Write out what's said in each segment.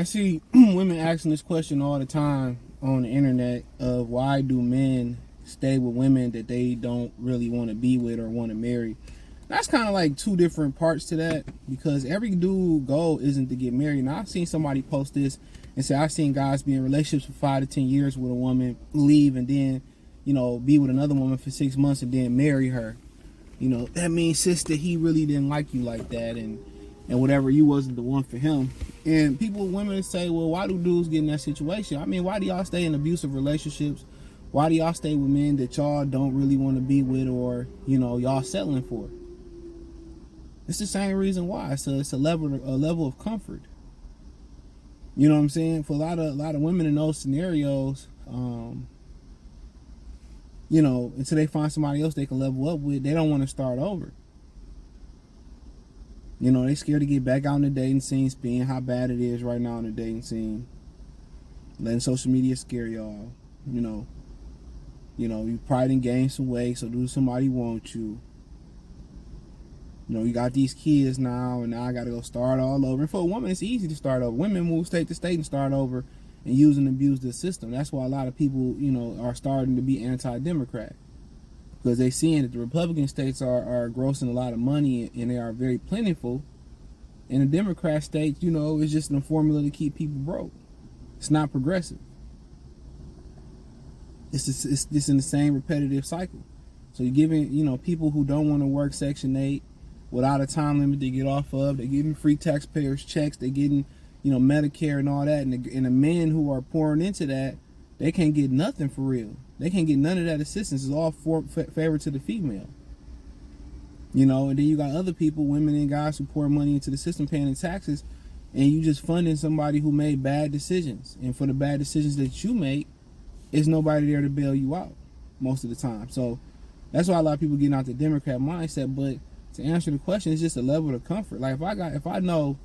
see women asking this question all the time on the internet of why do men stay with women that they don't really want to be with or want to marry. That's kind of like two different parts to that, because every dude goal isn't to get married. Now I've seen somebody post this and say I've seen guys be in relationships for 5 to 10 years with a woman, leave, and then be with another woman for 6 months and then marry her. That means, sister, he really didn't like you like that, and whatever, you wasn't the one for him. And women say, well, why do dudes get in that situation? I mean, why do y'all stay in abusive relationships? Why do y'all stay with men that y'all don't really want to be with, or y'all settling for? It's the same reason why. It's a level of comfort. You know what I'm saying? For a lot of women in those scenarios, until they find somebody else they can level up with, they don't want to start over. They scared to get back out in the dating scene, seeing how bad it is right now in the dating scene. Letting social media scare y'all. You probably didn't gain some weight, so do somebody want you. You got these kids now, and now I got to go start all over. And for a woman, it's easy to start over. Women move state to state and start over and use and abuse the system. That's why a lot of people, are starting to be anti-Democrat, because they seeing that the Republican states are grossing a lot of money and they are very plentiful. And the Democrat states, it's just a formula to keep people broke. It's not progressive. It's just in the same repetitive cycle. So you're giving, people who don't want to work Section 8 without a time limit to get off of, they're getting free taxpayers checks, they're getting, Medicare and all that. And the men who are pouring into that, they can't get nothing for real. They can't get none of that assistance. It's all favored to the female. And then you got other people, women and guys, who pour money into the system, paying the taxes, and you just funding somebody who made bad decisions. And for the bad decisions that you make, there's nobody there to bail you out most of the time. So that's why a lot of people getting out the Democrat mindset. But to answer the question, it's just a level of comfort. Like if I know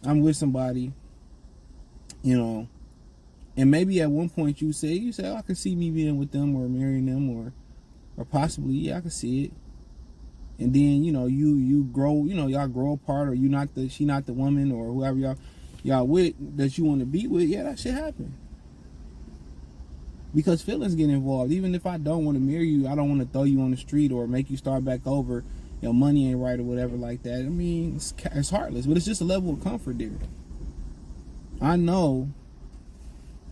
I'm with somebody, and maybe at one point you say, oh, I can see me being with them or marrying them, or possibly, yeah, I can see it. And then, you grow, y'all grow apart, or she not the woman, or whoever y'all with that you want to be with. Yeah, that shit happen. Because feelings get involved. Even if I don't want to marry you, I don't want to throw you on the street or make you start back over. Money ain't right or whatever like that. I mean, it's heartless, but it's just a level of comfort there. I know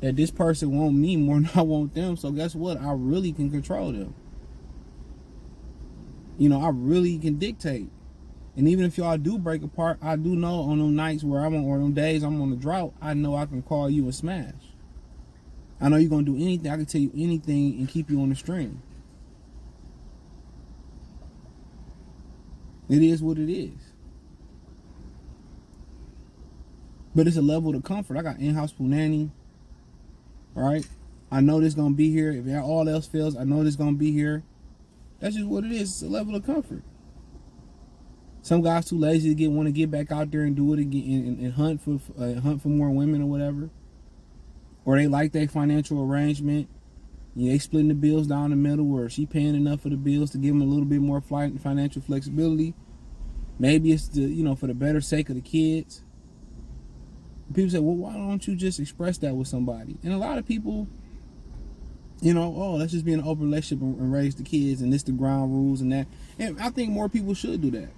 that this person want me more than I want them, so guess what? I really can control them. I really can dictate. And even if y'all do break apart, I do know on them nights where or them days I'm on the drought, I know I can call you and smash. I know you're going to do anything. I can tell you anything and keep you on the string. It is what it is. But it's a level of comfort. I got in-house pool nanny. All right? I know this going to be here. If all else fails, I know this going to be here. That's just what it is. It's a level of comfort. Some guys too lazy to want to get back out there and do it again and hunt for more women or whatever. Or they like their financial arrangement. They splitting the bills down the middle, or she paying enough for the bills to give them a little bit more financial flexibility. Maybe it's for the better sake of the kids. People say, well, why don't you just express that with somebody? And a lot of people, let's just be in an open relationship and raise the kids, and this the ground rules and that. And I think more people should do that.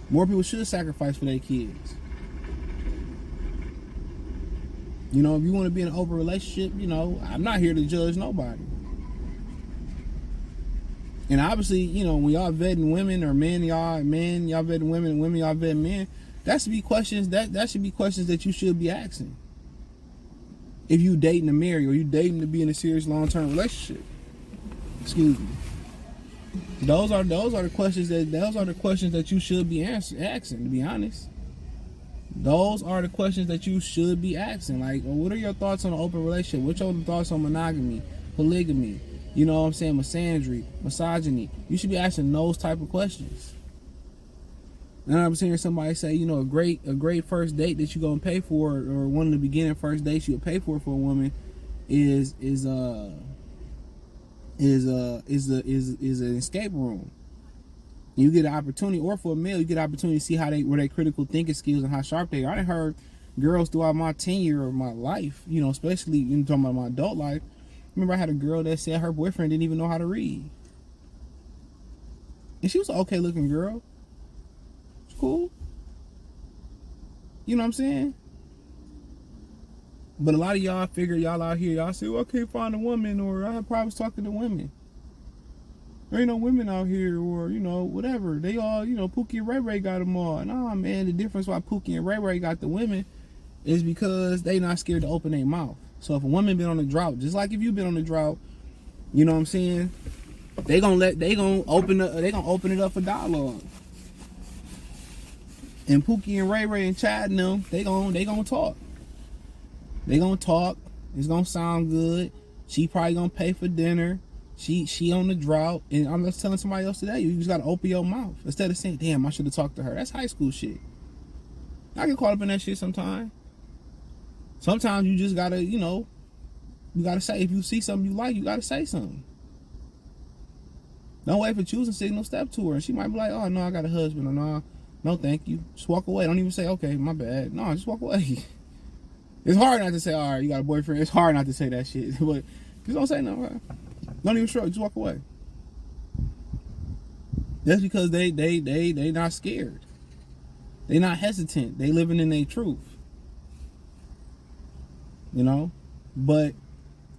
More people should sacrifice for their kids. If you want to be in an open relationship, I'm not here to judge nobody. And obviously, when y'all vetting women or y'all vetting women and women y'all vetting men, that should be questions that you should be asking. If you dating to marry or you dating to be in a serious long-term relationship. Excuse me. Those are the questions that you should be asking, to be honest. Those are the questions that you should be asking. Like, what are your thoughts on an open relationship? What's your thoughts on monogamy, polygamy? Misandry, misogyny. You should be asking those type of questions. And I'm hearing somebody say, a great first date that you're gonna pay for, or one of the beginning first dates you'll pay for a woman, is an escape room. You get an opportunity, or for a male, you get an opportunity to see how where their critical thinking skills and how sharp they are. I done heard girls throughout my tenure of my life, you know, especially in talking about my adult life. Remember, I had a girl that said her boyfriend didn't even know how to read, and she was an okay looking girl. It's cool. You know what I'm saying? But a lot of y'all figure y'all out here, y'all say, well, I can't find a woman, or I have problems talking to women. There ain't no women out here, or, you know, whatever. They all, you know, Pookie and Ray Ray got them all. Nah, man, the difference why Pookie and Ray Ray got the women is because they not scared to open their mouth. So if a woman been on a drought, just like if you been on a drought, you know what I'm saying? They gonna open it up for dialogue. And Pookie and Ray Ray and Chad and them, they gonna talk. They gonna talk. It's gonna sound good. She probably gonna pay for dinner. She on the drought. And I'm just telling somebody else today, you just gotta open your mouth. Instead of saying, damn, I should have talked to her. That's high school shit. I get caught up in that shit sometimes. Sometimes you just gotta, you know, you gotta say, if you see something you like, you gotta say something. Don't wait for choosing signal, step to her. And she might be like, oh no, I got a husband, or no thank you. Just walk away. Don't even say, okay, my bad. No, just walk away. It's hard not to say, all right, you got a boyfriend. It's hard not to say that shit. But just don't say nothing. Right? Don't even shrug. Just walk away. That's because they not scared. They not hesitant. They living in their truth. You know? But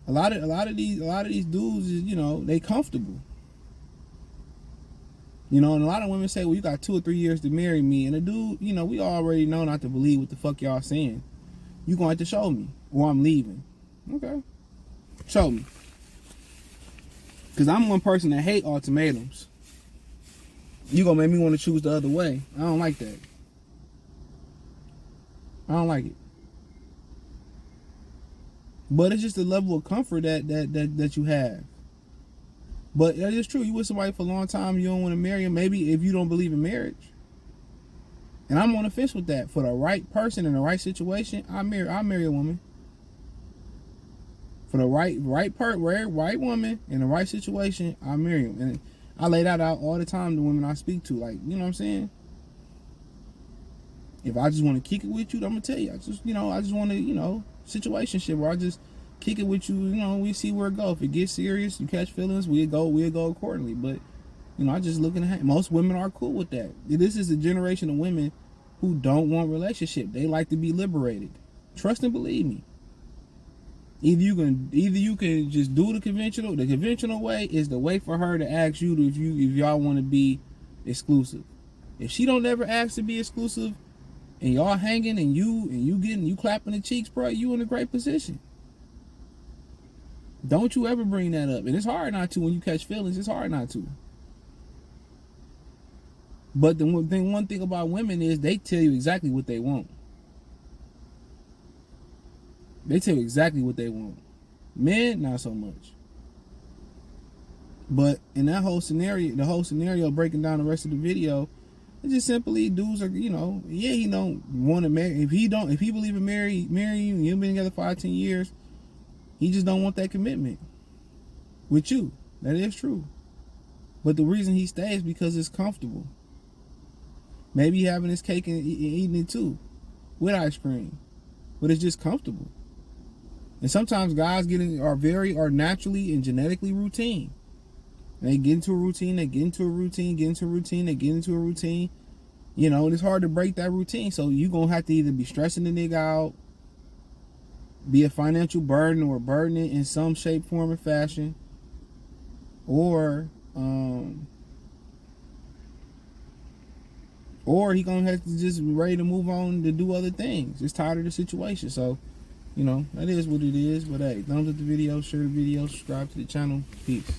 a lot of these dudes is, you know, they comfortable. You know, and a lot of women say, well, you got 2 or 3 years to marry me. And the dude, you know, we already know not to believe what the fuck y'all saying. You gonna have to show me, or I'm leaving. Okay. Show me. Because I'm one person that hate ultimatums. You gonna make me want to choose the other way. I don't like that. I don't like it. But it's just the level of comfort that you have. But that is true. You with somebody for a long time, you don't want to marry them. Maybe if you don't believe in marriage. And I'm on the fence with that. For the right person in the right situation, I'll marry a woman. For the right woman in the right situation, I'll marry him. And I lay that out all the time to women I speak to. Like, you know what I'm saying? If I just want to kick it with you, I'm gonna tell you. I just want to, you know, situationship where I just kick it with you. You know, we see where it goes. If it gets serious, you catch feelings, we'll go accordingly. But you know, I just looking at most women are cool with that. This is a generation of women who don't want relationship. They like to be liberated. Trust and believe me. Either you can just do the conventional way is the way for her to ask you if y'all want to be exclusive. If she don't ever ask to be exclusive and y'all hanging and you clapping the cheeks, bro, you in a great position. Don't you ever bring that up. And it's hard not to when you catch feelings. It's hard not to. But the one thing about women is they tell you exactly what they want. They tell you exactly what they want. Men, not so much. But in that whole scenario, breaking down the rest of the video, it's just simply dudes are, you know, yeah, he don't want to marry. If he believe in marrying you, and you've been together 5-10 years, he just don't want that commitment with you. That is true. But the reason he stays is because it's comfortable. Maybe having his cake and eating it too, with ice cream. But it's just comfortable. And sometimes guys are naturally and genetically routine. They get into a routine, you know, and it's hard to break that routine. So you're going to have to either be stressing the nigga out, be a financial burden or burdening in some shape, form, or fashion, or he going to have to just be ready to move on to do other things. Just tired of the situation. So, you know, that is what it is. But hey, thumbs up the video, share the video, subscribe to the channel. Peace.